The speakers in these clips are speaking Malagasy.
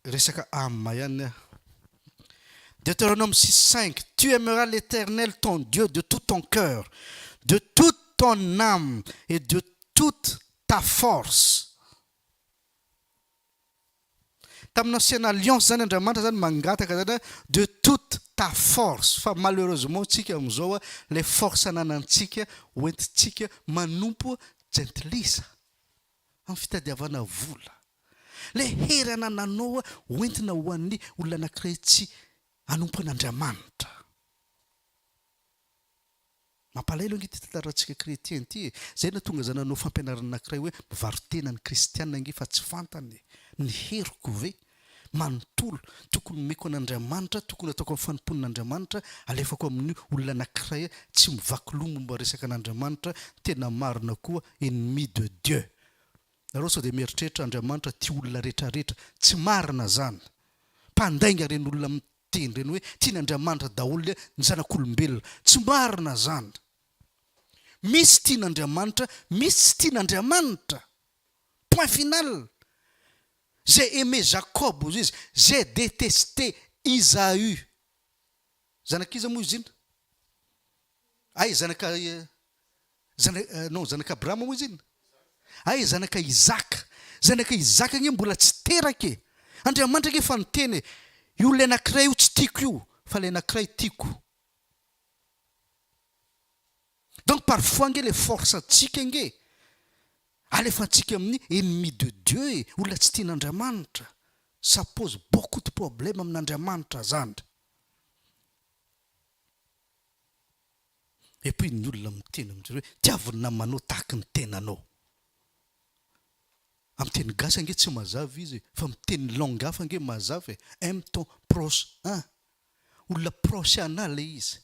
resaka âme ihany. Deutéronome 6:5. Tu aimeras l'Éternel ton Dieu de tout ton cœur, de toute ton âme et de toute ta force. Tamina ancienne alliance zany Andriamanitra zany mangataka zany de toute ta force. Fa malheureusement tsika amizao le force ananantsika hoentintsika manompo gentilisa amin'ny fitadiavana vola. Le hery anananao hoentina ho an'ny olona anankiray tsy hanompo an'Andriamanitra. Mampalahelo angy ity tantaratsika chrétien ity. Zay na tonga zany anao fampianarana anankiray hoe mivarotena ny kristianina angy fa tsy fantany. Ny heriko ve manontolo tokony meko an'Andriamanitra, tokony ataoko amin'ny fanompon'Andriamanitra, alefako amin'ny olona anankiray tsy mivaky loha momba resaka an'Andriamanitra, tena marina koa ennemi de Dieu. Nareo sao dia mieritreritra Andriamanitra tia olona rehetrarehetra, tsy marina zany. Mpandainga reny olona miteny reny hoe tian'Andriamanitra daholo ny zanak'olombelona, tsy marina zany. Misy tian'Andriamanitra, misy tsy tian'Andriamanitra. Point final. J'ai aimé Jacob, j'ai détesté Isaü. Zanak'iza moa izy iny? Ay zanaka non zanaka Abraham moa izy iny? Ay zanaka Isaka. Zanaka Isaka nge mbola tsy teraka. Andriamanitra nge fa niteny io le anankiray io tsy tiako io, fa le anankiray tiako. Donc parfois nge le force atsika nge alefantsika amin'ny ennemi de Dieu, olona tsy tian'Andriamanitra. Ça pose beaucoup de problèmes amin'Andriamanitra zany. Et puis ny olona miteny amin'izay hoe tiaviny namanao tahaka ny tenanao. Amin'ny teny gasy nge tsy mazava izy, fa amin'ny teny langue hafa nge mazava. Aime ton prochain. Olona proche anahy le izy.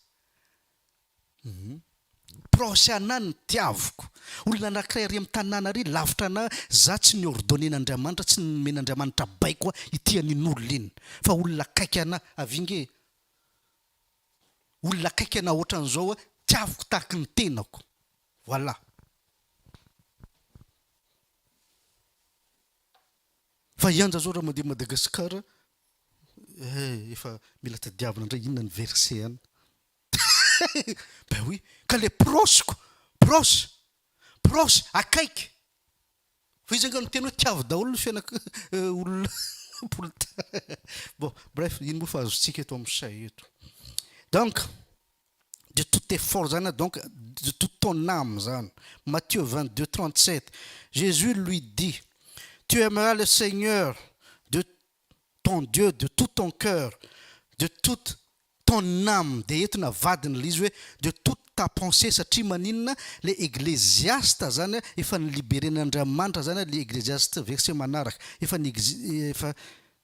Proche anahy ny tiaviko. Olona anankiray ary amin'ny tanàna ary lavitra anahy, za tsy ny ordonen'Andriamanitra, tsy ny men'Andriamanitra baiko ity anin'olona iny. Fa olona akaiky anahy, avy nge olona akaiky anahy ohatran'izao tiaviko tahaka ny tenako. Voilà. Fa ianja zao raha mandeha Madagasikara, efa mila tadiavina indray inona ny verset any. Ben oui, ka le proche, proche, akaiky. Fa izy angano tena hoe tiavo daholo ny fianaka olona. Bon, bref, iny moa fa azontsika eto amin'ny say eto. Donc, de toutes tes forces, donc de toute ton âme, Matthieu 22:37, Jésus lui dit, tu aimeras le Seigneur de ton Dieu de tout ton cœur, de toute ton âme, de toute ta pensée. Satria maninona le Ecclésiaste zany efa niliberen'Andriamanitra zany le Ecclésiaste verset manaraka efa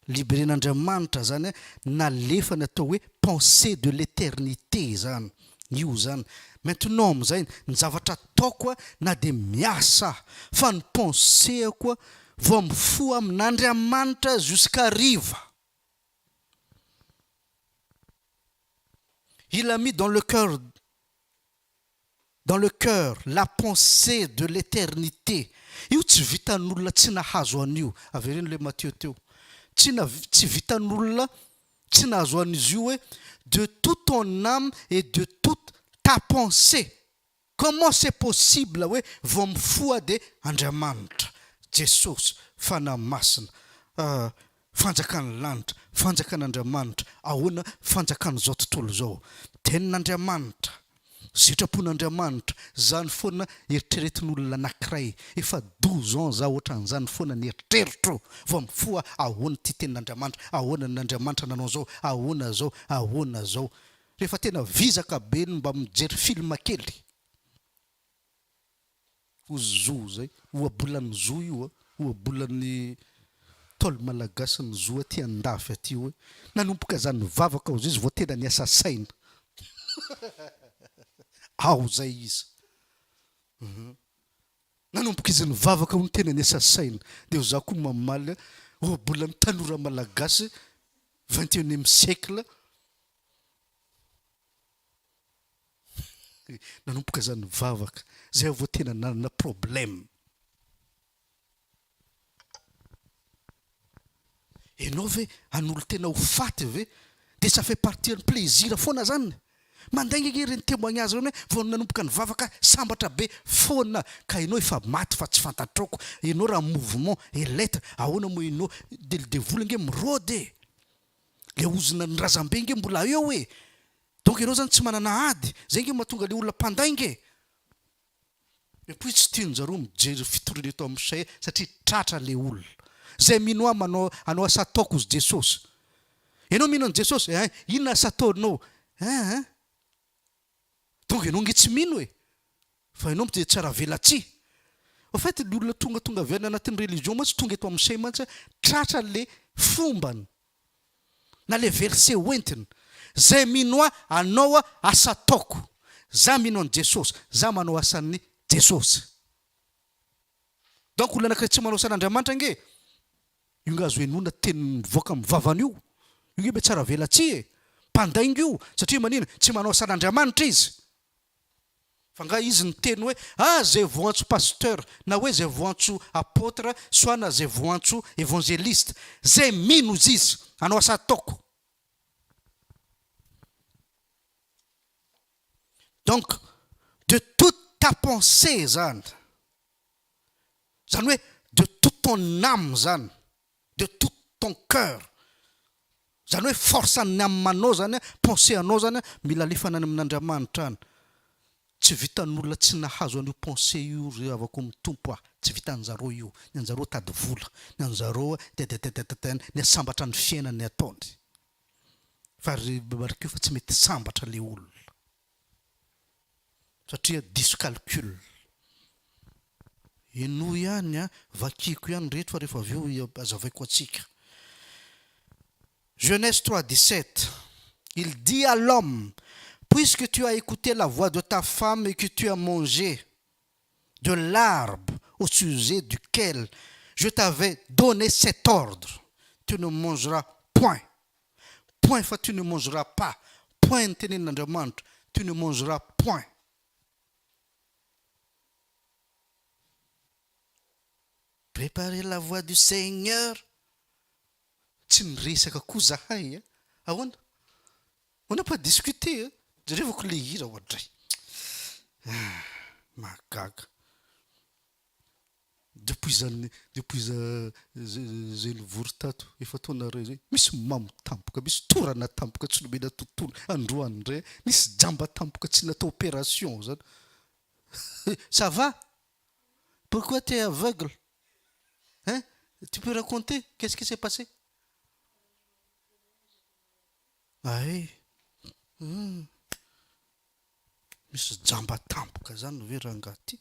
liberen'Andriamanitra zany nalefa natao hoe pensée de l'éternité zany. Io zany. Maintenant amizay ny zavatra ataoko na de miasa fa ny penséako vao mifoha amin'Andriamanitra jusqu'à riva. Il a mis dans le cœur la pensée de l'éternité. Io tsy vitan'olona tsy nahazo an'io. Avereno le Matthieu teo. Tsy vitan'olona tsy nahazo an'izy io hoe de toute ton âme et de toute ta pensée. Comment c'est possible hoe vao mifoha de Andriamanitra Jesosy fanahy masina, fanjakan'ny lanitra, fanjakan'Andriamanitra, ahoana fanjakan'izao tontolo zao. Tenin'Andriamanitra, sitrapon'Andriamanitra, zany foana eritreretin'olona anankiray. Efa 12 ans za ohatran'izany foana ny eritreritro vao mifoha ahoana ty tenin'Andriamanitra, ahoana n'Andriamanitra nanao zao, ahoana zao. Rehefa tena vizaka be mba mijery film kely. Zo zay, ohabolan'ny zo io, ohabolan'ny tolo malagasy ny zo aty andafy aty hoe nanomboka zany vavaka ao izy vao tena niasa saina. Ao zay izy. Nanomboka izy ny vavaka ao ny tena niasa saina. Dia za koa mamaly ohabolan'ny tanora malagasy 21e siècle. Nanomboka zany vavaka zay vao tena nanana problème. Ianao ve an'olo tena ho faty ve dia ça fait partie ny plaisir foana zany. Mandainga ireny témoignage reny hoe vao nanomboka nivavaka sambatra be foana ka ianao efa maty fa tsy fantatroko. Ianao raha mouvement eletra ahoana moa ianao de vola nge mirôdy le ozona ny razambe nge mbola eo hoe donc ianao zany tsy manana ady zay nge mahatonga le olona mpandainge. Et puis tsy tiany zareo mijery fitoriny eto amin'ny say satria tratra le olona zay mino a manao anao asa ataoko ozy Jesosy. Ianao mino an Jesosy inona asa ataonao donc ianao nge tsy mino e fa ianao mite tsara velatsy. En fait le olona tonga avy any anatin'ny religion ma tsy tonga eto amin'ny say mantsy tratra le fombany na le verset hoentiny zay mino a anao asa ataoko za mino an Jesosy za manao asan'ny Jesosy. Donc olona anankiray tsy manao asan'Andriamanitra nge io ngazo enona teny mivoaka mivavany io nge be tsara velatsy e mpandainga io satria manina tsy manao asan'Andriamanitra izy. Fa nga izy ny teny hoe zay voantso pasteur na hoe zay voantso apôtre soit na zay voantso évangéliste zay mino izy anao asa ataoko. Donc de toute ta pensée zany hoe de toute ton âme zany de tout ton cœur zany hoe force any aminao zany pensée anao zany mila lefanany amin'Andriamanitra any. Tsy vitan'olona tsy nahazo an'io pensée io ry avako mitompo tsy vitan'zareo io ny anjareo tady vola ny anjareo ny sambatra ny fiainany ataony fa ry marikio fa tsy mety sambatra le olona satria discalcul. Eno ihany vakiko ihany rehetra fa rehefa avy eo azavaiko atsika. Genèse 3:17 il dit à l'homme puisque tu as écouté la voix de ta femme et que tu as mangé de l'arbre au sujet duquel je t'avais donné cet ordre, tu ne mangeras point. Point fa tu ne mangeras pas. Point tenen'Andriamanitra tu ne mangeras point. Préparez la voie du Seigneur. Tsy niresaka koa zahay ahoana on n'a pas discuté jerevako le hira ohatray magaga depuis zay nivory tato efa taona ray zay misy mamo tampoka misy torana tampoka tsy nomena tontolo androany ray misy jamba tampoka tsy natao opération zany. Ça va? Pourquoi tu es aveugle? Tu peux raconter qu'est-ce qui s'est passé? Misy jamba tampoka zany ve rangaty.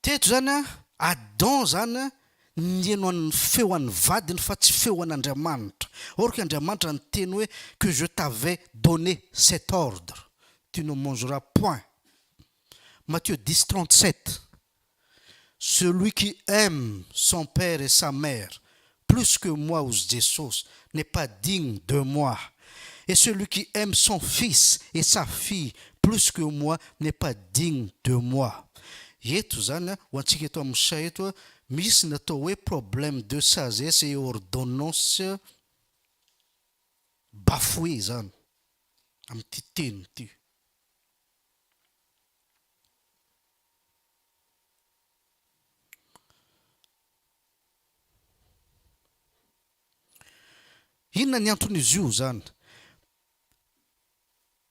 Teto zany Adam zany nieno an'ny feo an'ny vadiny fa tsy feo an'Andriamanitra. Or que Andriamanitra ny teny hoe que je t'avais donné cet ordre, tu ne mangeras point. Matthieu 10:37 celui qui aime son père et sa mère plus que moi ou Jesus n'est pas digne de moi. Et celui qui aime son fils et sa fille plus que moi n'est pas digne de moi. Eto zany ho antsika eto amin'ny say eto misy natao hoe problème de sagesse et ordonnance bafoué zany amin'ity teny ity. Inona ny anton'izy io zany?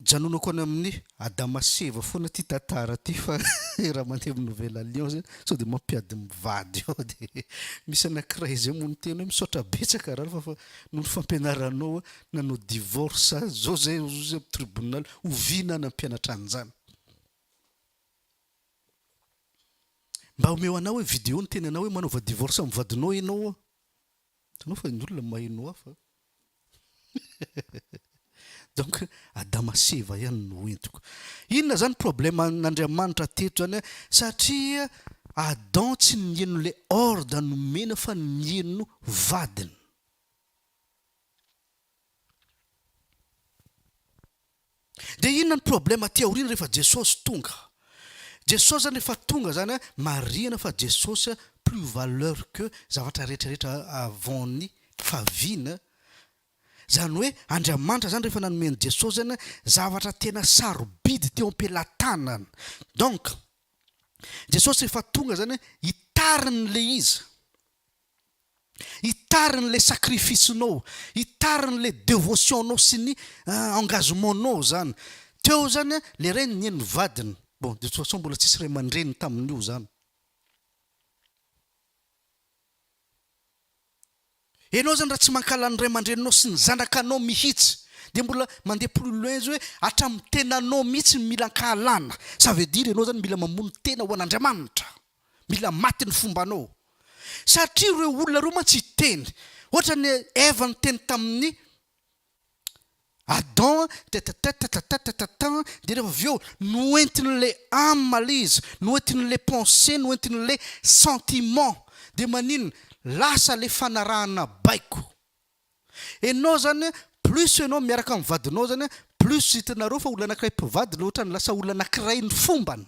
Janonako any amin'ny Adama seva foana ty tantara ty fa raha mandeha amin'ny Nouvelle Alliance sao de mampiady mivady eo de misy anankiray zay moa ny teny hoe misaotra betsaka raha fa noho ny fampianaranao nanao divorce zao zay amin'ny tribunal oviana na mpianatra an'izany. Mba omeo anao hoe vidéo ny teny anao hoe manaova divorce amin'ny vadinao ianao. Tanao fa ny olona maheno hafa. Donc Adama seva ihany no entiko. Inona zany problème n'Andriamanitra teto zany satria Adam tsy nieno le ordre nomena fa nieno vadiny. dia inona ny problema ty aoriana rehefa Jesosy tonga. Jesosy zany rehefa tonga zany marihana fa Jesosy plus valeur que zavatra rehetrarehetra avany faviana. Zany hoe Andriamanitra zany rehefa nanomeny Jesosy zany zavatra tena sarobidy teo am-pelantanana. Donc Jesosy rehefa tonga zany hitariny le izy, hitariny le sacrificenao, hitariny le dévotionnao sy ny engagementnao zany. Teo zany le ray ny vadiny. Bon, de toute façon mbola tsisy ray aman-dreny tamin'io zany. Enao zany raha tsy mankalany ray aman-dreninao sy ny zanakanao mihitsy, dia mbola mandeha plus loin hoe hatramin'ny tenanao mihitsy mila ankahalana. Ça veut dire enao zany mila mamono tena ho an'Andriamanitra, mila maty ny fombanao. Satria ireo olona reo mantsy teny ohatra ny Eva ny teny tamin'ny Adam, dia rehefa avy eo noentin'le âme izy, noentin'le pensée, noentin'le sentiment, dia manino lasa le fanarahana baiko. Enao zany plus enao miaraka amin'ny vadinao zany plus hitanareo fa olona anankiray mpivady le ohatra ny lasa olona anankiray ny fombany.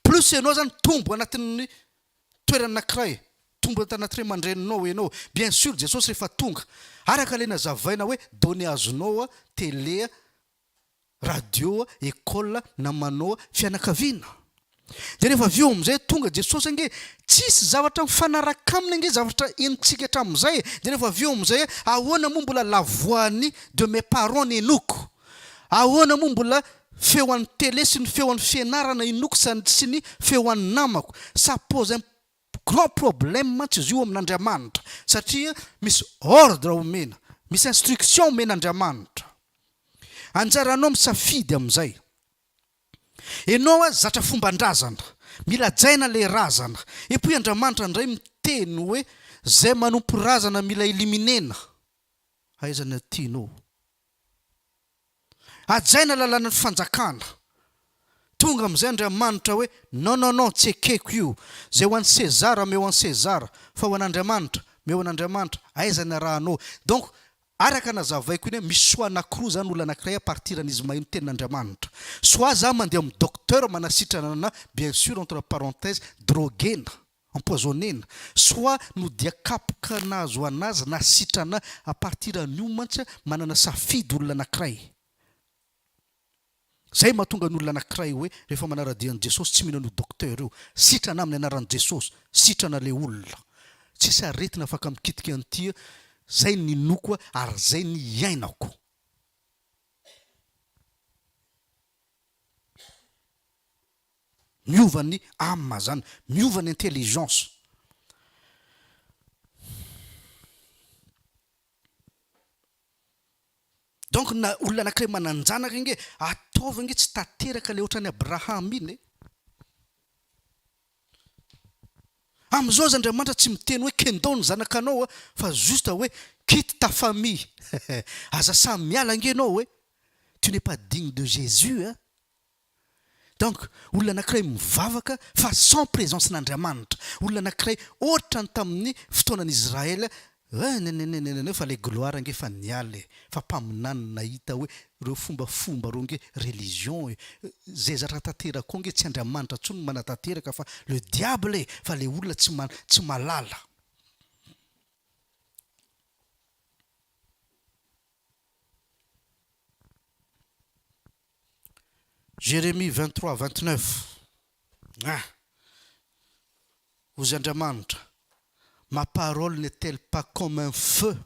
Plus enao zany tombo anatin'ny toerana anankiray, tombo anaty ray aman-dreninao enao. Bien sûr Jesosy rehefa tonga araka le nazavaina hoe donné azonao télé, radio, école, namanao fianakaviana. Dia rehefa avy eo amin'izay tonga Jesosy ange tsisy zavatra mifanaraka aminy ange zavatra enitsika hatramin'izay. Dia rehefa avy eo amin'izay ahoana moa mbola la voix de mes parents nenoko, ahoana moa mbola feo an'ny télé sy ny feo an'ny fianarana inoko sy ny feo an'ny namako. Ça pose un grand problème mantsy izy io amin'Andriamanitra, satria misy ordre omena, misy instruction omen'Andriamanitra. Anjaranao misafidy amin'izay. Enao zatra fomban-drazana, mila jaina le razana. Et puis Andriamanitra indray miteny hoe zay manompo razana mila eliminena. Aizana tianao. Ajaina lalàna ny fanjakana. Tonga amin'izay Andriamanitra hoe non, tsy ekeko io. Zay ho an'ny Sezara meo an'ny Sezara, fa ho an'Andriamanitra meo an'Andriamanitra. Aizana rahanao. Donc araka nazavaiko iny hoe misy soa anankiroa zany olona anankiray partiran'izy mahino tenin'Andriamanitra. Soit za mandeha amin'ny docteur manasitrana na bien sûr entre parenthèse droguena, empoisonnena, soit no dia kapoka nazo anazy nasitrana à partir an'io mantsy manana safidy olona anankiray. Zay mahatonga ny olona anankiray hoe rehefa manaradian'i Jesosy tsy mihina no docteur io, sitrana amin'ny anaran'i Jesosy, sitrana le olona. Tsisy aretina afaka mikitika an'ity, zay ny noko ary zay ny iainako. Miova ny âme zany, miova ny intelligence. Donc na olona anankiray mananjanaka inge ataova inge tsy tanteraka le ohatran'ny Abraham iny. Amin'izao zany Andriamanitra tsy miteny hoe kendao ny zanakanao fa juste hoe quitte ta famille. Aza samy miala ange ianao hoe tu n'es pas digne de Jésus. Donc olona anankiray mivavaka fa sans présence n'Andriamanitra. Olona anankiray ohatra ny tamin'ny fotoanan'i Israël, fa le gloire ange fa nialy, fa mpaminany nahita hoe reo fombafomba reo nge religion zay zatra tanteraka nge tsy Andriamanitra tsony manatanteraka fa le diable, fa le olona tsy malala. Jérémie 23-29. Ozy Andriamanitra, ma parole n'est-elle pas comme un feu,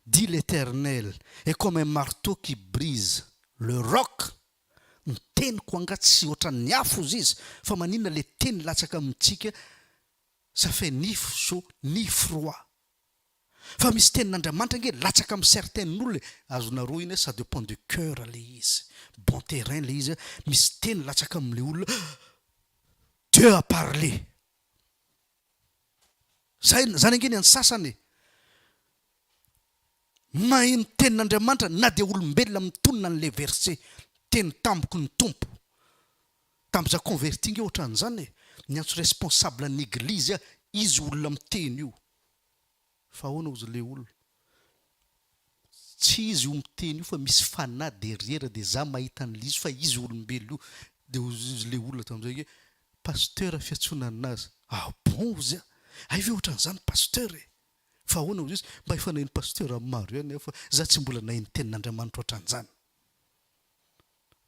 dit l'Éternel, et comme un marteau qui brise le roc? Ny teniko angaty sy ohatran'ny afo izy, fa maninona le teny latsaka amintsika, ça fait ni chaud ni froid. Fa misy tenin'Andriamanitra nge latsaka amin'ny certaines olona, azonareo iny ça dépend du cœur le izy, bon terrain le izy, misy teny latsaka amin'le olona, Dieu a parlé. Zany angeny any sasany maheno tenin'Andriamanitra na dia olombelona mitonona n'le verset, teny tamboko ny tompo. Tambo za converti nge ohatran'izany ny antso responsable ny église izy olona miteny io. Fa ahoana ozy le olona tsy izy io miteny io fa misy fanahy derrière dia za mahita an'lizy fa izy olombelo io dia le olona tamin'izay hoe pasteur fiantsonana azy bon ozy ay ve ohatran'izany pasteur e fa ahoana ozy izy mba efa nainy pasteur amin'ny maro ihany fa za tsy mbola nainy tenin'Andriamanitra ohatran'izany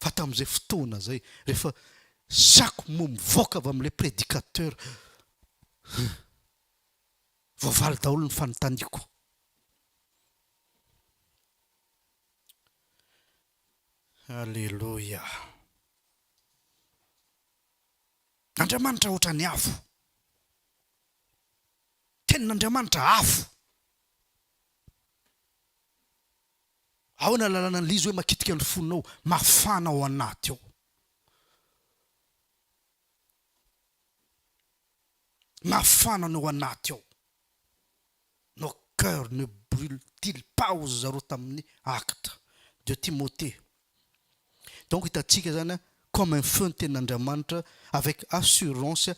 fa tamin'izay fotoana zay rehefa chaque mot mivoaka avy amin'ilay prédicateur voavaly daholo ny fanontaniako. Alléluia. Andriamanitra ohatra ny afo. Tenin'Andriamanitra afo. Ahoana lalàna an'izy hoe makitika ny fonao, mafana ao anaty ao. Mafana ao anaty ao. Nos cœurs ne brûlent-ils pas ozy zareo tamin'ny acte de Timothée. Donc hitantsika zany comme un feu ny tenin'Andriamanitra avec assurance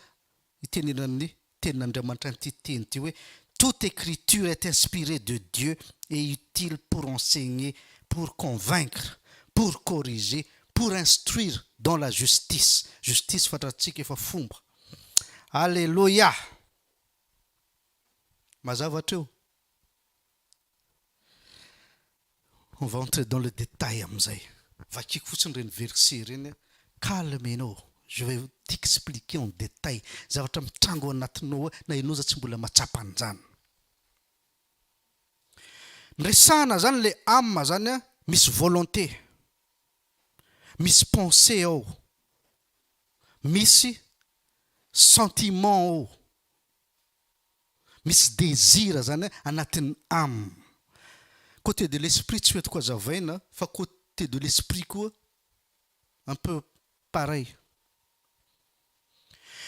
itenenan'ny tenin'Andriamanitra ny teny ty hoe toute écriture est inspirée de Dieu et utile pour enseigner, pour convaincre, pour corriger, pour instruire dans la justice. Justice fantatsika efa fomba. Alléluia. Mazavatra eo. On va entrer dans le détail am'zay. Vakiko fotsiny reny verset reny. Calme-nao. Je vais t'expliquer en détail. Zavatra mitrango anatinao na ianao za tsy mbola matsapa an'izany. Resana zany le âme zany misy volonté. Misy pensée ao. Misy sentiment ao. Misy désir zany anatin'ny âme. Côté de l'esprit tsy hoentiko hazavaina fa côté de l'esprit koa un peu pareil.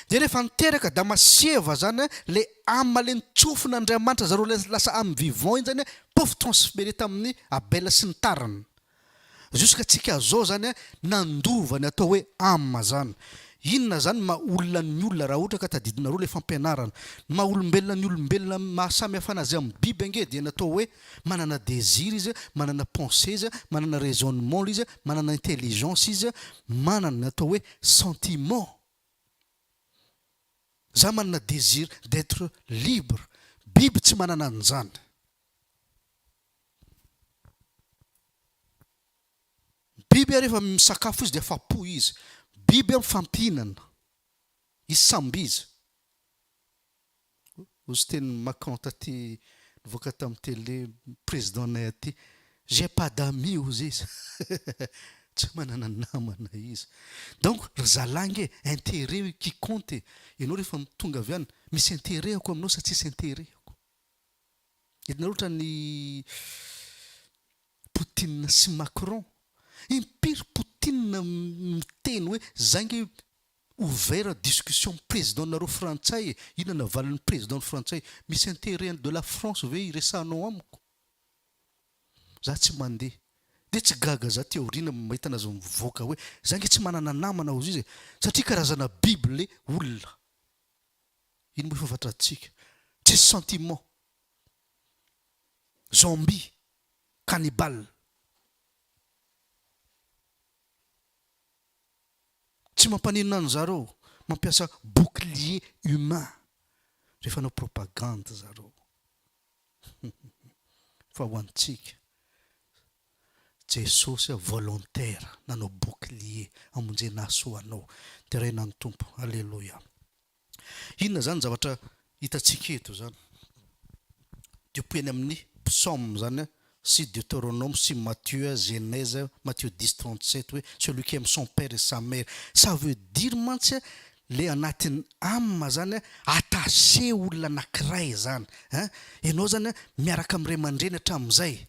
Dia rehefa niteraka da masieva zany le âme le nitsofin'Andriamanitra zareo lasa âme vivant iny zany peuvent transférer tamin'ny Abel sy ny tariny. Jusqu'à tsika zao zany nandova ny atao hoe âme zany. Inona zany maha-olona ny olona raha ohatra ka tadidinareo le fampianarana. Maha-olombelona ny olombelona mahasamy hafa anazy amin'ny Bible ange dia natao hoe manana désir izy, manana pensée izy, manana raisonnement izy, manana intelligence izy, manana natao hoe sentiment. Za manana désir d'être libre. Bible tsy manana an'izany. Biby rehefa misakafo izy dia afa-po izy. Biby mifampihinana. Izy samby izy. Ozy teny Macron taty nivoaka tamin'ny télé présidentinay aty. J'ai pas d'amis ozy izy. Tsy manana namana izy. Donc zalange intérêt qui compte. Ianao rehefa tonga avy any misy intérêt ako aminao sa tsisy intérêt ako. Hitanareo ohatran'ny Poutine sy Macron. Impiry Poutine miteny hoe zange ouvert discussion présidentinareo frantsay. Inona navalin'ny président frantsay? Misy intérêt de la France ve iresanao amiko? Za tsy mandeha. Dia tsy gaga za théoriana mahita anazy mivoaka hoe zange tsy manana namana ozy izy satria karazana Bible olona. Ino moa fafantarantsika? Tsisy sentiment. Zombie, cannibale. Tsy mampaninona ny zareo, mampiasa bouclier humain. Rehefa nao propagande zareo. Fa ho antsika Jesosy volontaire nanao bouclier amonjena soanao. Dia renan'ny Tompo. Alléluia. Inona zany zavatra hitantsika eto zany? Depuis any amin'ny psaume zany si Deutéronome, si Matthieu, Genèse, Matthieu 10, 37, oui, celui qui aime son père et sa mère. Ça veut dire mantsy le anatin'ny âme zany attaché olona anankiray zany. Ianao zany miaraka amin'ny ray aman-dreny hatramin'izay.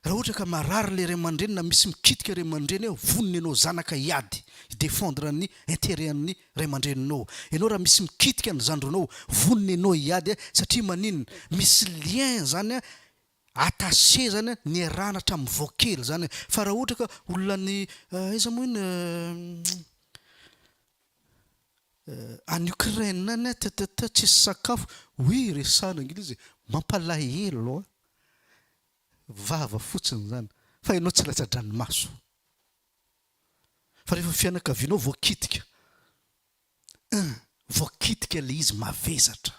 Raha ohatra ka marary le ray aman-dreny na misy mikitika ray aman-dreny eo, vonona ianao zanaka hiady défendre ny intérêt an'ny ray aman-dreninao. Ianao raha misy mikitika ny zandronao, vonona ianao hiady satria maninona? Misy lien zany attaché zany ny arahana hatramin'ny voakely zany. Fa raha ohatra ka olona ny aiza moa iny en Ukraine any tsisy sakafo, oui resana ngila izy mampalahelo. vava fotsiny zany fa ianao tsy latsa-dranomaso fa rehefa fianakavianao voakitika le izy mavezatra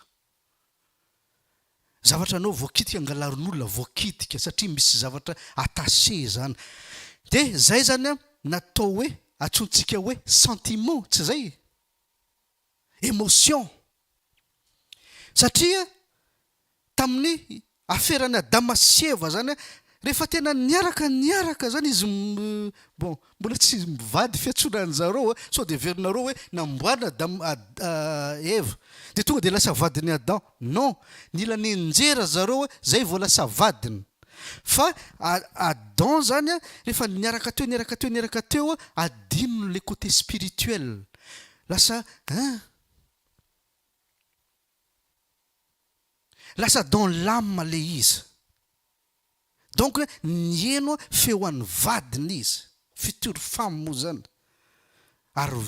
zavatra anao voakitika angalarin'olona voakitika satria misy zavatra attaché zany de zay zany a natao hoe atsontsika hoe sentiment tsy zay émotion satria tamin'ny aferany Adama sy Eva zany rehefa tena niaraka zany izy bon mbola tsy mivady fiatsonany zareo sao de verinareo hoe namboarina Eva de tonga de lasa vadiny Adam non nila nenjera zareo zay vao lasa vadiny fa Adam zany rehefa niaraka teo adino le côté spirituel lasa dans l'âme le izy donc nieno feo an'ny vadiny izy future femme moa zany ary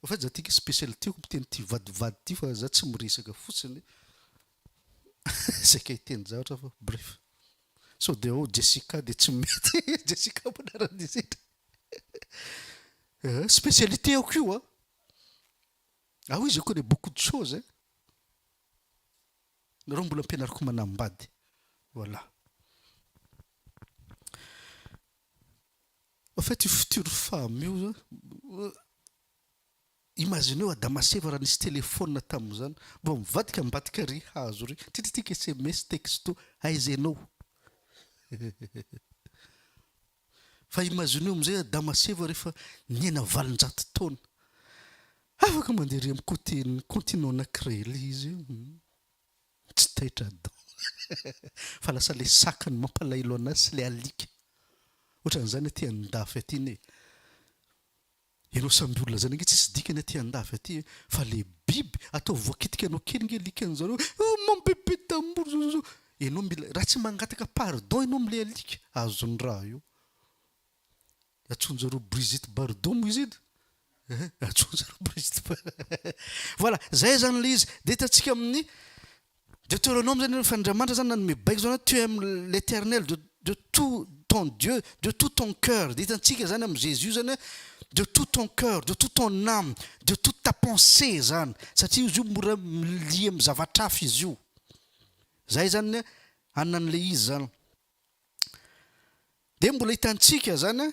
fa za tika spécialité ko miteny ty vadivady ty fa za tsy miresaka fotsiny zay teny zavatra fa bref so de Jessica de tsy mety Jessica monarany spécialité au io ah oui je connais beaucoup de choses nareo mbola ampianariko manambady voilà en fait future femme io imagineo Adama sy Eva raha nisy téléphone tamin'izany bon mivadika ambadika ry hazo ry tititika SMS texto aizenao fa imagineo am'izay Adama sy Eva rehefa niena 20 taona afaka mandeha ry amin'ny continent anankiray le izy tsy taitra Adam fa lasa le sakany mampalailo anazy sy le alika ohatran'izany aty andafy aty ne ianao samby olona zany nge tsisy dikany aty andafy aty fa le biby atao voakitika anao kely nge likan'zareo mon bébé d'amour ianao mila raha tsy mangataka pardon ianao am'le alika azony raha io atsonjareo Brigitte Bardot moa izy atsonjareo Brigitte voilà zay zany le izy de hitantsika amin'ny Deutéronome zany fandriamanitra zany nanome baiko zany tu aimes l'éternel de tout ton Dieu de tout ton cœur de hitantsika zany am' Jésus zany de tout ton cœur de tout ton âme de toute ta pensée zany satria izy io mora lia am' zavatra hafa izy io zay zany anan'le izy zany de mbola hitantsika zany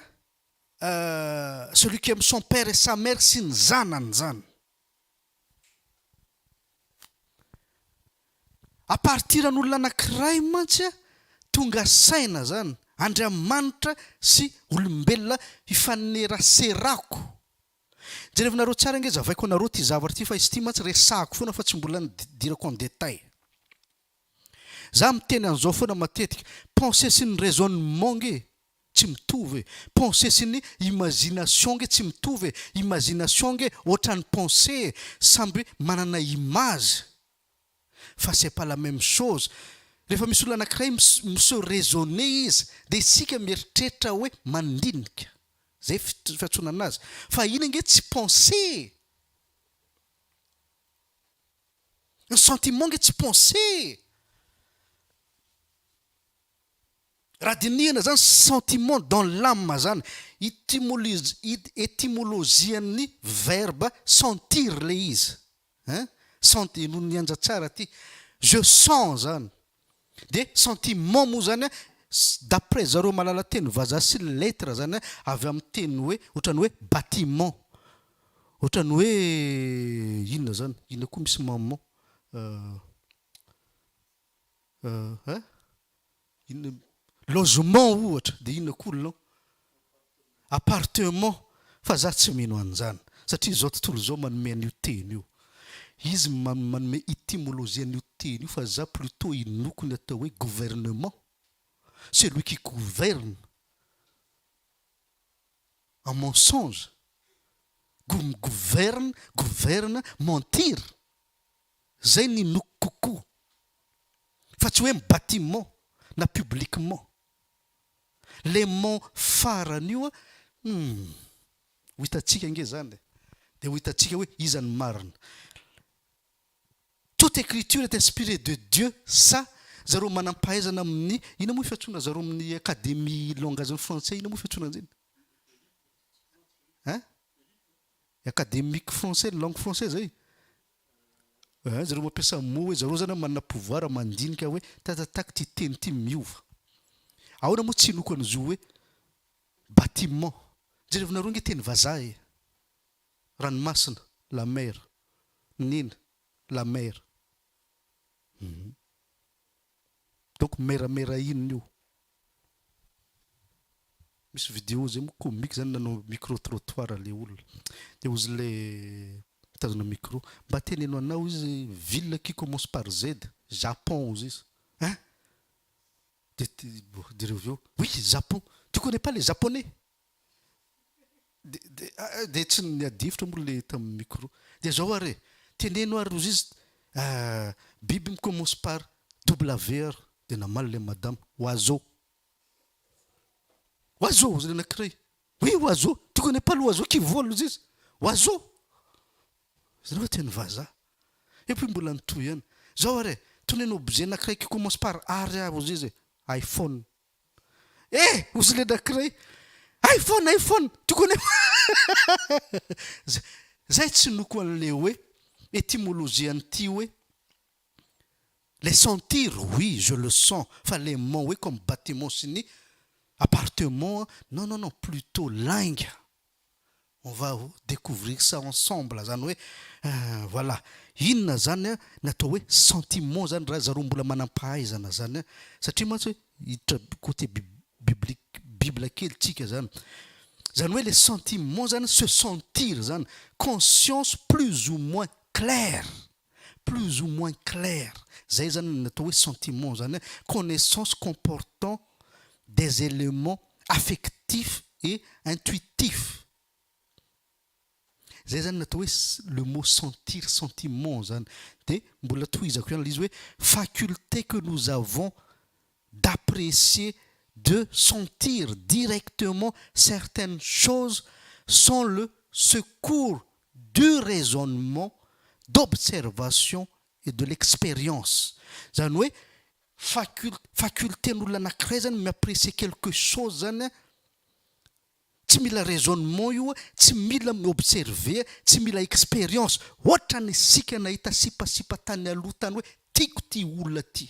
celui qui aime son père et sa mère sy ny zanany zany a partir an'olona anankiray mantsy tonga saina zany Andriamanitra sy olombelona hifaneraserako jerevanareo tsara nge zavaiko anareo ty zavatra ty fa izy ty mantsy resako foana fa tsy mbola nidirako en détail za miteny an'izao foana matetika pensée sy ny raisonnement nge tsy mitovy pensée sy ny imagination nge tsy mitovy imagination nge ohatran'ny pensée samby manana image fa c'est pas la même chose rehefa misy olona anankiray se raisonner izy de isika mieritreritra hoe mandinika zay fiatsona anazy fa iny nge tsy pensée un sentiment nge tsy pensée raha dinihana zany sentiment dans l'âme zany étymologian'ny verbe sentir le izy sentir no nianja tsara ty je sens zany de sentiment moa zany d'après zareo malala teny vazaha sy lettre zany avy amin'ny teny hoe ohatrany hoe bâtiment ohatrany hoe inona zany inona koa misy maman logement ohatra de inona koa lo appartement fa za tsy mino an'izany satria zao tontolo zao manome an'io teny io izy manome étymologie an'io teny io fa za plutôt inokony atao hoe gouvernement celui qui gouverne en mensonge gouverne mentir zay ny inoko kokoa fa tsy hoe bâtiment na publiquement le mont farany io ho hitatsika nge zany de ho hitatsika hoe iza ny marina toute écriture est inspirée de Dieu ça zareo manam-pahaizana amin'ny ina moa fiatsona zareo amin'ny académie langage français ina moa fiatsona an'izany académique français langue française zay zareo mampiasa mo hoe zareo zany manana pouvoir mandinika hoe tatataky ty teny ty miova ahoana moa tsy noko an'izo hoe bâtiment jerevinareo nge teny vazaha ranomasina la mer nina la mer donc meramera inona io misy vidéo zay moa comique zany nanao micro trottoir le olona de ozy le mitazona micro mba teneno anao izy ville qui commence par Z Japon ozy izy de reveo oui Japon tu connais pas les japonais de tsy niadivitra moa le tamin'ny micro de zao are teneno ary ozy izy biby commence par WR de namaly le madame oiseau oiseau le anankiray oui oiseau tu connais pas l'oiseau qui vole ozy izy oiseau zareo teny vazaha epuis mbola nitoy ihany zao are tonena objet anankiray qui commence par ary ozy izy iPhone ozy le anankiray iPhone tu connais zay tsy noko an'le hoe étymologie an'ity hoe les sentir oui je le sens fa les mots oui comme bâtiment sy appartement non plutôt langue on va découvrir ça ensemble zany hoe voilà inona zany natao hoe sentiment zany raha zareo mbola manam-pahaizana zany satria mantsy hoe hiditra côté bible kely tsika zany hoe les sentiments zany se sentir zany conscience plus ou moins claire zay zany natao hoe sentiment zany connaissance comportant des éléments affectifs et intuitifs zay zany natao hoe le mot sentir sentiment zany de mbola tohizako ihany izy hoe faculté que nous avons d'apprécier de sentir directement certaines choses sans le secours du raisonnement d'observation et de l'expérience zany hoe faculté n'olona anankiray zany miapprécier quelque chose zany tsy mila raisonnement io tsy mila miobserver tsy mila expérience ohatra ny sika nahita sipasipa tany aloha tany hoe tiako ty olona ty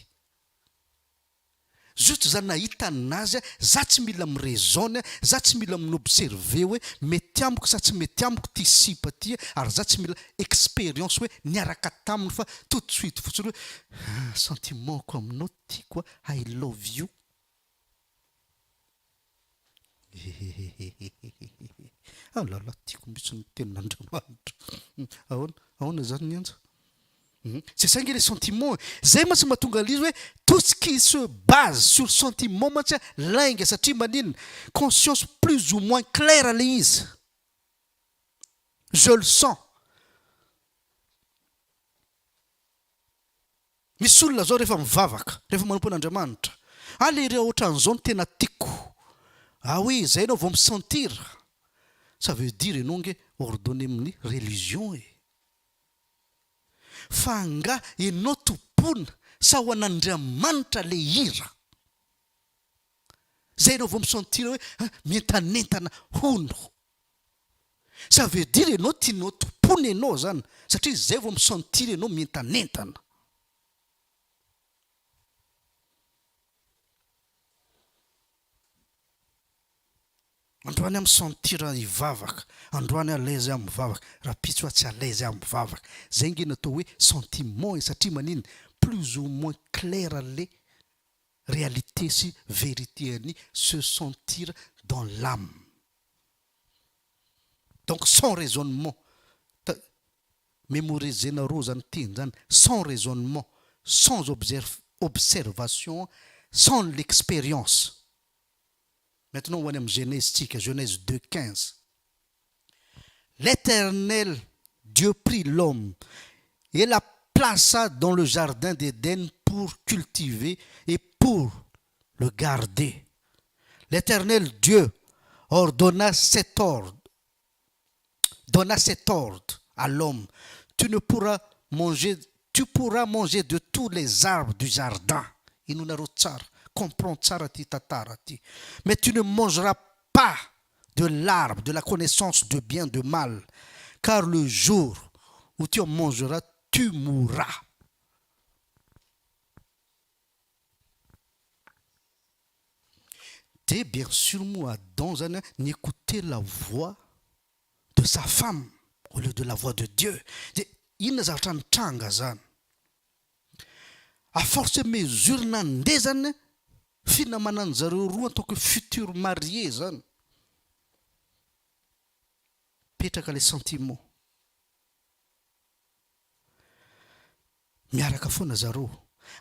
juste za nahita anazy za tsy mila miraisonne za tsy mila miobserver hoe mety amiko sa tsy mety amiko ty sipa ty ary za tsy mila expérience hoe niaraka taminy fa tout de suite fotsiny hoe sentiment ko aminao ty koa I love you lala tiako mitsy ny tenin'Andriamanitra ahoana zany nianja c'est ça les sentiments zay mantsy mahatonga l'izy hoe tout ce qui se base sur sentiment mantsy lainga satria manina conscience plus ou moins claire le izy je le sens misy olona zao rehefa mivavaka rehefa manompo an'Andriamanitra le reo ohatran'izao ny tena tiako oui zay anao vao misentir ça veut dire enao nge ordonné amin'ny religion fa nga enao tompona sa ho an'Andriamanitra le hira zay enao vao misentir hoe mientanentana hono ça veut dire enao tianao tompona enao zany satria zay vao misentir enao mientanentana androany amin'ny sentir ivavaka androany alaise amin'ny mivavaka raha pitso tsy alaise amin'ny mivavaka zay nge natao hoe sentiment satria manina plus ou moins clair les réalité sy vérité ani se sentir dans l'âme donc sans raisonnement mémorisena-ro zany teny zany sans raisonnement sans observation sans l'expérience. Maintenant, on est Genèse 2:15. L'Éternel Dieu prit l'homme et la plaça dans le jardin d'Éden pour cultiver et pour le garder. L'Éternel Dieu donna cet ordre à l'homme. Tu pourras manger de tous les arbres du jardin. inonareo tsara, comprends tsara ty tantara ty. Mais tu ne mangeras pas de l'arbre de la connaissance de bien de mal, car le jour où tu en mangeras, tu mourras. Et bien sûr, moi, Adam zany n'écouter la voix de sa femme au lieu de la voix de Dieu. Inona zavatra nitranga zany. À force mesure nandeha zany finamanan'ny zareo roa en tant que futur marié zany. Petraka les sentiments. Miaraka foana zareo.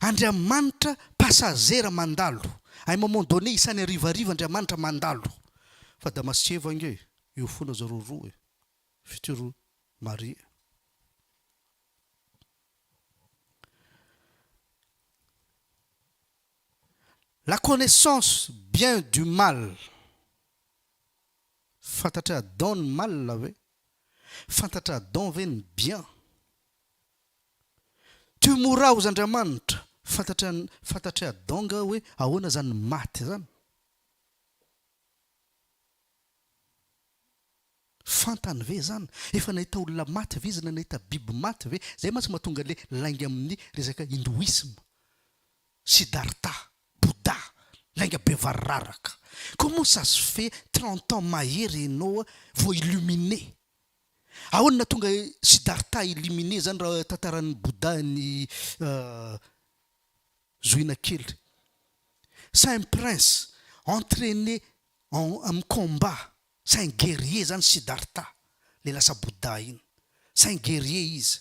Andriamanitra passager mandalo. À un moment donné isany arivariva Andriamanitra mandalo. Fa Damaseva nge io foana zareo roa futur marié. La connaissance bien du mal. Fantatra Adam ny mal ve? Fantatra Adam ve ny bien? Tu mourras aux Andriamanitra. Fantatra Adam nga hoe ahoana zany maty zany. Fantany ve zany? Efa nahita olona maty ve izy na nahita biby maty ve? Zay mantsy mahatonga le lainga amin'ny resaka hindouisme. Siddhartha, Bouddha, lainga be vararaka. Comment ça se fait 30 ans mahery ianao vao illuminé? Ahoana tonga Siddhartha illuminé zany raha tantaran'ny Bouddha ny Zoina kely. C'est un prince entraîné en combat. C'est un guerrier zany Siddhartha. Le lasa Bouddha iny. C'est un guerrier izy.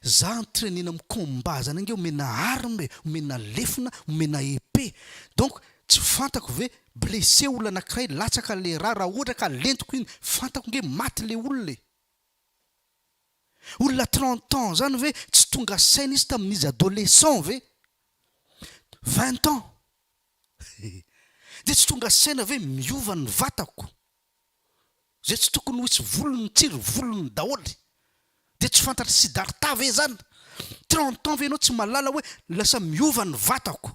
Za entraîné amin'ny combat zany nge omena arme, omena lefina, omena épée. Donc tsy fantako ve blessé olona anankiray latsaka le raha ohatra ka lentiko iny fantako nge maty le olona. Olona 30 ans zany ve tsy tonga saina izy tamin'izy adolescent ve 20 ans. De tsy tonga saina ve miova ny vatako. Zay tsy tokony ho isy volony tsiry volony daholy. De tsy fantatra Siddhartha ve zany. 30 ans ve ianao tsy malala hoe lasa miova ny vatako.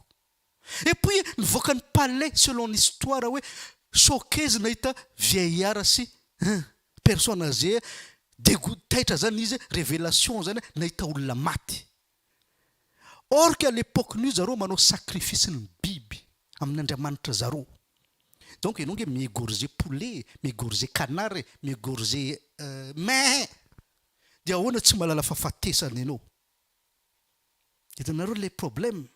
Et puis nivoaka ny palais selon l'histoire hoe showcase nahita vieillard sy personne âgée taitra zany izy révélation zany nahita olona maty. Or qu'à l'époque nous zareo manao sacrifice ny biby amin'Andriamanitra zareo. Donc ianao nge miégorger poulet, miégorger canard, miégorger mais dia ahoana tsy malala fahafatesana ianao. Hitanareo les problèmes.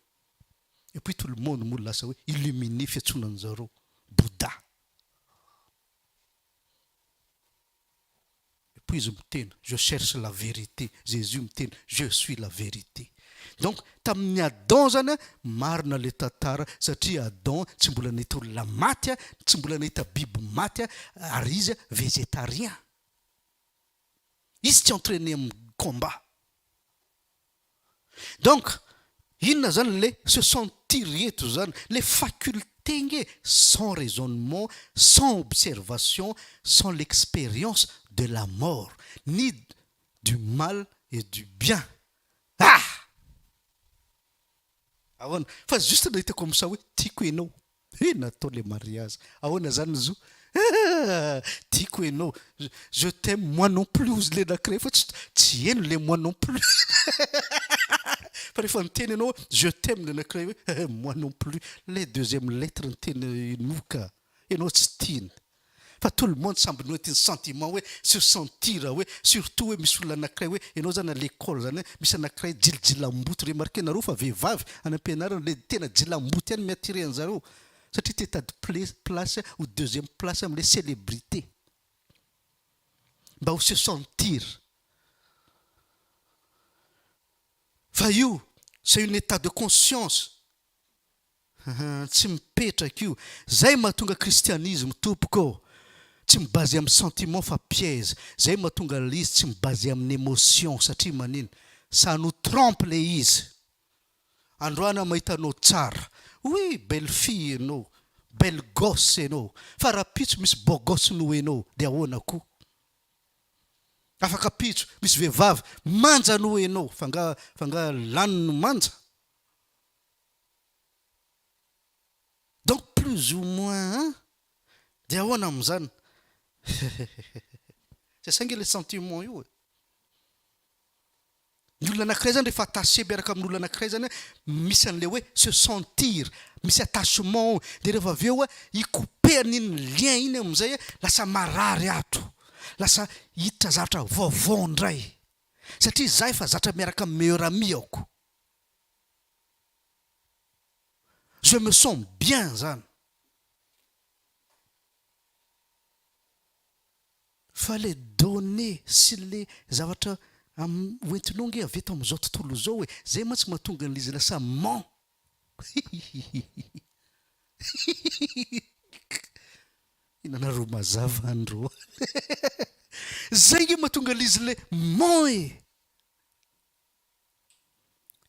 Et puis tout le monde moule lasa hoe illuminé fiatsonany zareo Bouddha. Et puis izy miteny je cherche la vérité. Jésus miteny je suis la vérité. Donc tamin'ny Adam zany marina le tantara satria Adam tsy mbola nahita olona maty, tsy mbola nahita biby maty ary izy végétarien. Izy tsy entraîné amin'ny combat. Donc inona zany le se sentir eto zany les facultés nge sans raisonnement, sans observation, sans l'expérience de la mort, ni du mal et du bien. Ah! Ahoana fa juste nahitako am'sa hoe tiako ianao. Natao le mariage. Ahoana zany zo? Tiako ianao. Je t'aime moi non plus ozy le anankiray fa tsy heno le moi non plus. Fa rehefa niteny ianao je t'aime le anankiray hoe moi non plus. Le deuxième lettre niteny noka. Ianao tsy tiany. Fa tout le monde semble noter un sentiment ouais se sentir ouais surtout ouais misy olona anankiray hoe ianao zany à l'école zany misy anankiray jilajilamboto remarqué nareo fa vehivavy any am-pianarana le tena jilamboto ihany miattiré anjareo satria tetady place ou deuxième place am'le célébrité mba ho se sentir. Fa io c'est un état de conscience. Tsy mipetraka io zay mahatonga christianisme tompoko tsy mibasé amin'ny sentiment fa piège. Zay mahatonga izy tsy mibasé amin'ny émotion satria manino ça nous trompe le izy. Androana mahita anao tsara oui belle fille ianao, belle gosse ianao, fa raha pitso misy beau gosse no ianao de ahoana koa. Afaka pitso misy vehivavy manja no ianao fanga lany no manja. plus ou moins dia ahoana amin'izany zay sange le sentiment io ny olona anankiray zany rehefa attaché miaraka amin'olona anankiray zany misy an'le hoe se sentir misy attachement dia rehefa avy eo ikopehany lien iny amin'izay lasa marary ato lasa hiditra zavatra vaovao ndray satria za efa zatra miaraka amin'ny meilleur ami aoko je me sens bien zany fa le donner sy le zavatra hoentinonge avy eto amin'izao tontolo zao hoe zay mantsy mahatonga an'izy lasa man inanareo mazava andro zay nge mahatonga an'izy le man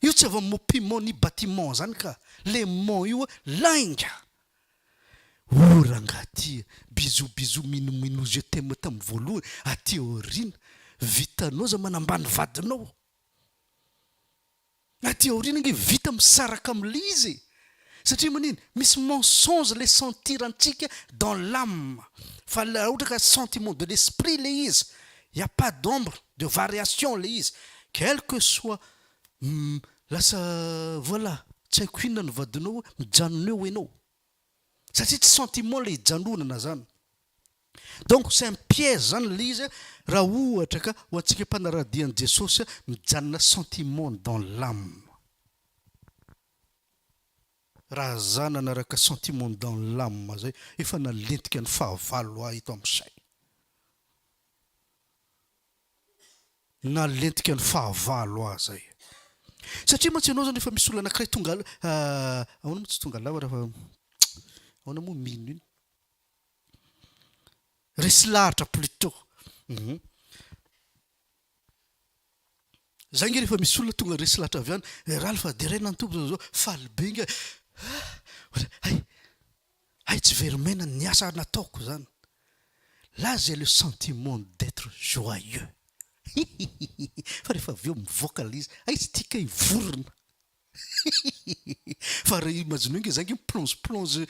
io tsy avy amin'ny piment ny bâtiment zany ka le man io lainga oranga aty bisou minomino je t'aime tamin'ny voalohany aty aoriana vitanao za manambany vadinao aty aoriana nge vita misaraka amin'le izy satria manino misy mensonge le sentir antsika dans l'âme fa la ohatra ka sentiment de l'esprit le izy y a pas d'ombre de variation le izy quel que soit lasa voilà tsy haiko inona ny vadinao mijanona eo ianao satria tsy sentiment le hijanonana zany donc c'est un piège zany le izy raha ohatra ka ho antsika mpanaradian'i Jesosy mijanona sentiment dans l'âme raha zany anaraka sentiment dans l'âme zay efa nalentika ny fahavalo ito amin'ny say nalentika ny fahavalo zay satria mantsy ianao zany efa misy olona anankiray tonga ahoana moa tsy tonga lava raha ahoana moa mino iny resy lahatra plutôt zay nge rehefa misy olona tonga resy lahatra avy any raha fa de rena ny tompo zao faly be nge hay tsy verimena ny asa nataoko zany là j'ai le sentiment d'être joyeux fa rehefa avy eo mivoaka le izy ay tsy tika hivorona fa raha imagine nge zany nge miplonge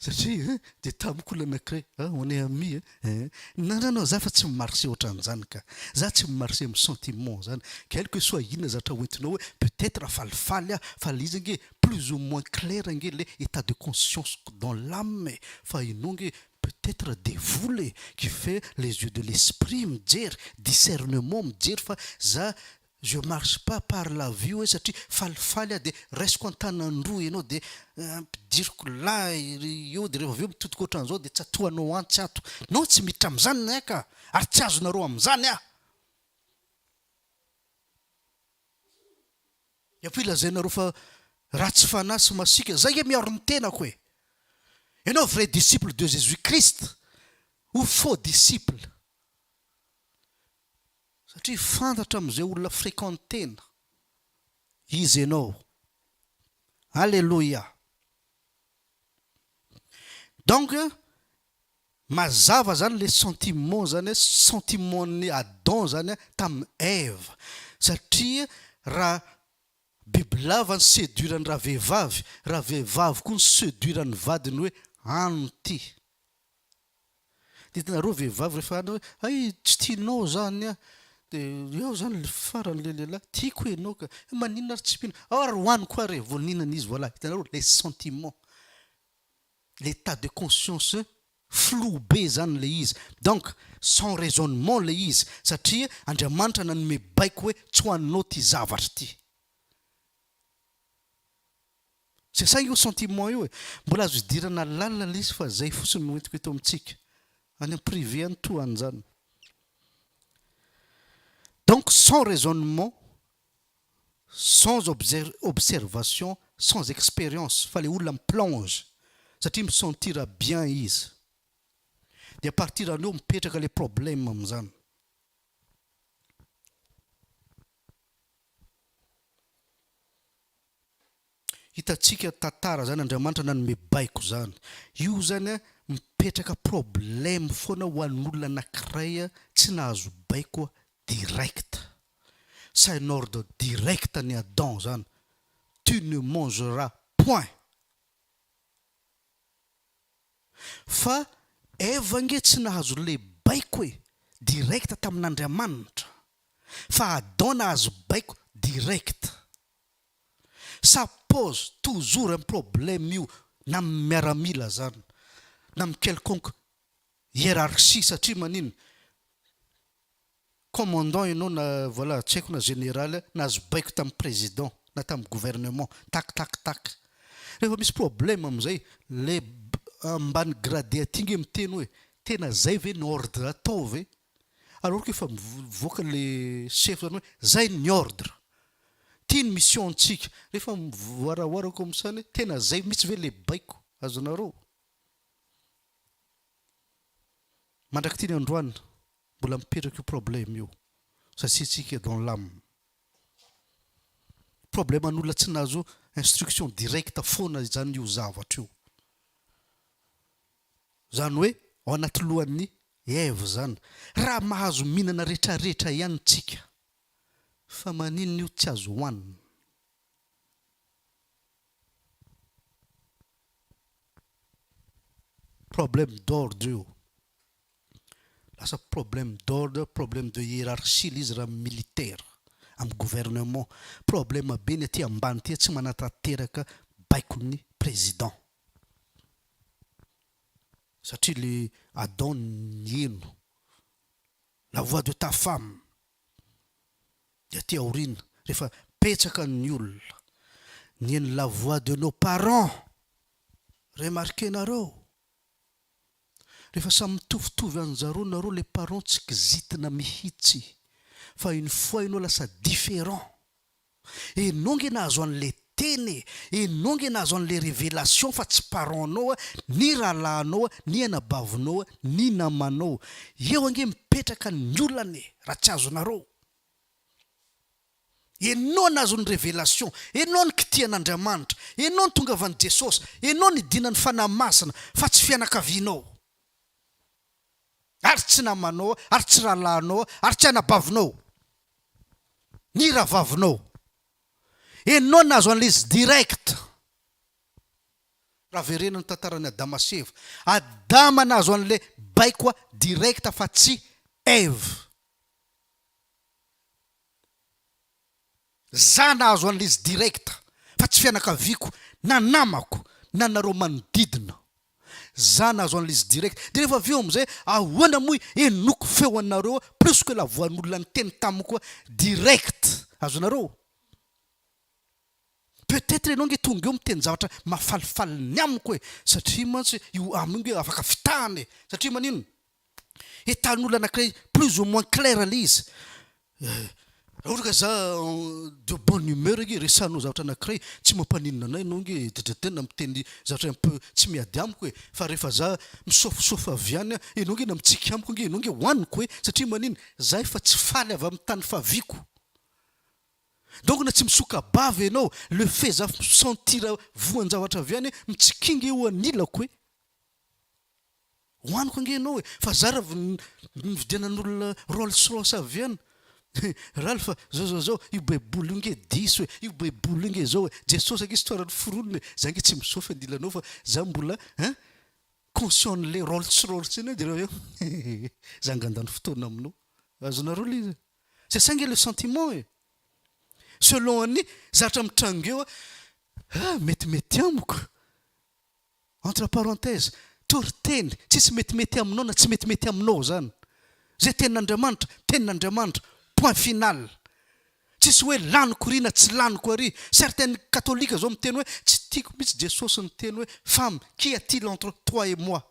satria de tamiko olona anankiray on est ami non za fa tsy mimarché ohatran'izany ka za tsy mimarché amin'ny sentiment zany quel que soit inona zavatra hoentinao hoe peut-être falifaly fa le izy nge plus ou moins clair nge le état de conscience dans l'âme fa inao nge peut-être dévoulé qui fait les yeux de l'esprit mijery discernement mijery fa za je marche pas par la vie hoe satria falifaly de raisiko an-tanandroa ianao de ampidiriko la eo de rehefa avy eo mitodika ohatran'izao de tsy atohanao antsy ato non tsy miditra amin'izany nay ka ary tsy azonareo amin'izany epo ilazainareo fa raha tsy fanahy sy masika zay nge miaro ny tenako hoe ianao vrai disciple de Jésus-Christ ou faux disciple satria fantatra amin'izay olona fréquentena izy ianao alléluia donc mazava zany le sentiment zany sentimentny Adam zany tamin'ny Ève satria raha bibilava ny séduirany raha vehivavy koa ny séduirany vadiny hoe anty de tenareo vehivavy rehefa ana hoe ay tsy tianao zany de eo zany le farany le lehilahy tiako ianao ka maninona ary tsy mpina ary hoaniko ary voaninana izy voilà hitanareo les sentiments l'état de conscience flou be zany le izy donc sans raisonnement le izy satria Andriamanitra nanome baiko hoe tsy hoaninao ty zavatra ty c'est ça io sentiment io mbola azo idirana lalina le izy fa zay fotsiny noentiko eto amintsika any amin'ny privé any toany zany donc sans raisonnement sans observation sans expérience fa le olona miplonge satria misentira bien izy de à partir an'eo mipetraka le problème amin'izany hitatsika tantara zany Andriamanitra nanome baiko zany io zany mipetraka problème foana ho an'olona anankiray tsy nahazo baiko direct c'est un ordre direct ny Adam zany tu ne mangeras point fa eva nge tsy nahazo le baiko hoe direct tamin'Andriamanitra fa Adam nahazo baiko direct. Ça pose toujours un problème io na miaramila zany na quelconque hiérarchie satria manino commandant ianao na voilà tsy haiko na général nahazo baiko tamin'ny président na tamin'ny gouvernement tak rehefa misy problème am'izay le ambany gradé aty nge miteny hoe tena zay ve ny ordre atao ve alors que efa mivoaka le chef zany hoe zay ny ordre tia ny mission antsika rehefa mivoaraoarako am'sany tena zay mihitsy ve le baiko azonareo mandraky ty ny androany mbola mipetraka io problème io satria tsika dans l'âme problème an'olona tsy nahazo instruction directe foana zany io zavatra io zany hoe ao anaty lohan'ny Ève zany raha mahazo mihinana rehetrarehetra ihany tsika fa maninona io tsy azo hoanina problème d'ordre io lasa problème d'ordre problème de hiérarchie izy raha militaire amin'ny gouvernement problème be ny aty ambany ty tsy manatateraka baikon'ny président satria le Adam ny eno la voix de ta femme de aty aorina rehefa petsaka ny olona ny eno la voix de nos parents remarqué nareo rehefa samy mitovitovy anjareo nareo les parents tsy kizitina mihitsy fa une fois ianao lasa différent enao nge nahazo an'le teny enao nge nahazo an'le révélation fa tsy paranao ny rahalahinao ny anabavinao ny namanao eo ange mipetraka ny olany raha tsy azonareo enao nahazo ny révélation enao ny kitian'Andriamanitra enao ny tonga avan'i Jesosy enao ny dinany fanahy masina fa tsy fianakavianao ary tsy namanao ary tsy rahalahinao ary tsy anabavinao ny rahavavinao enao nahazo an'le izy direct raha verena ny tantarany Adama sy Eva Adama nahazo an'le baiko direct fa tsy Ève za nahazo an'le izy direct fa tsy fianakaviako na namako na nareo manodidina za nahazo an'le izy direct de rehefa aveo am'izay ahoana moa enoko feo anareo plus que la voix-n'olona ny teny tamiko direct azonareo peut-être enao nge tonga eo miteny zavatra mahafalifaly ny amiko hoe satria mantsy io amin'io afaka fitahany satria manino etan'olona anankiray plus ou moins clair le izy ohatra ka za de bonne humeur nge resanao zavatra anankiray tsy mampaninona anay anao nge dedetena miteny zavatra un peu tsy miady amiko hoe fa rehefa za misofosofa avy any enao nge na mitsika amiko nge enao nge hoaniko hoe satria manino za efa tsy faly avy amin'ny tany faviako donc na tsy misoka bavy enao le fait za sentir voan-javatra avy any mitsikinga eo anilako hoe hoaniko nge enao hoe fa za raha nividianan'olona Rolls Royce avy any Ralph zao io baiboly nge diso io baiboly nge zao Jesosy nge histoire ny foroniny za nge tsy misofa andilanao fa za mbola conscient le Rolls Royce iny de za ngandany fotoana aminao azonareo le c'est ça nge le sentiment selon any zavatra mitrangeo metimety amiko entre parenthèse toriteny tsisy metimety aminao na tsy metimety aminao zany zay tenin'Andriamanitra point final tsisy hoe laniko ry na tsy laniko ary certaines catholiques zao miteny hoe tsy tiako mihitsy Jesosy ny teny hoe femme qui a-t-il entre toi et moi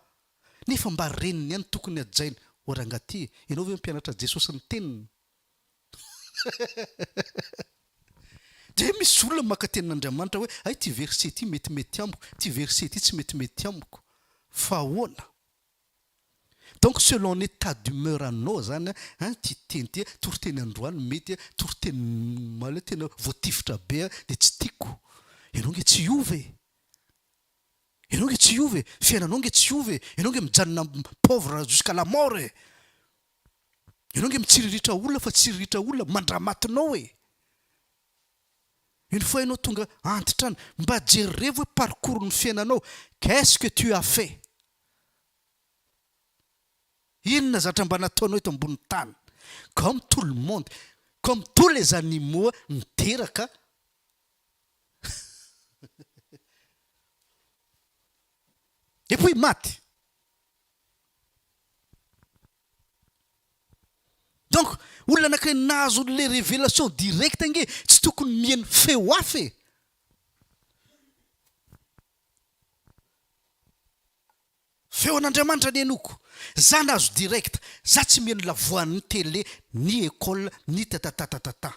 nefa mba reniny ihany tokony ajaina orangaty ianao ve mpianatra Jesosy ny teniny de misy olona maka tenin'Andriamanitra hoe ay ty verset ty metimety amiko ty verset ty tsy metimety amiko fa ahoana donc selon l'état d'humeur anao zany ty teny ty toriteny androany mety toriteny male tena voatifitra be de tsy tiako enao nge tsy iove enao nge tsy iove fiainanao nge tsy iove enao nge mijanona pauvre jusqu'à la mort enao nge mitsiriritra olona fa tsiriritra olona mandramatinao une fois enao tonga antitrano mba jerevo hoe parcours ny fiainanao qu'est-ce que tu as fait inona zatra mba nataonao eto ambony tany. Comme tout le monde, comme tous les animaux miteraka et puis maty. Donc olona anankiray nahazo le révélation directe nge tsy tokony mihaino feo afy. Feo an'Andriamanitra ny anoko. Za nahazo direct. Za tsy mihaino la voix ny télé, ni école, ni tatatatata.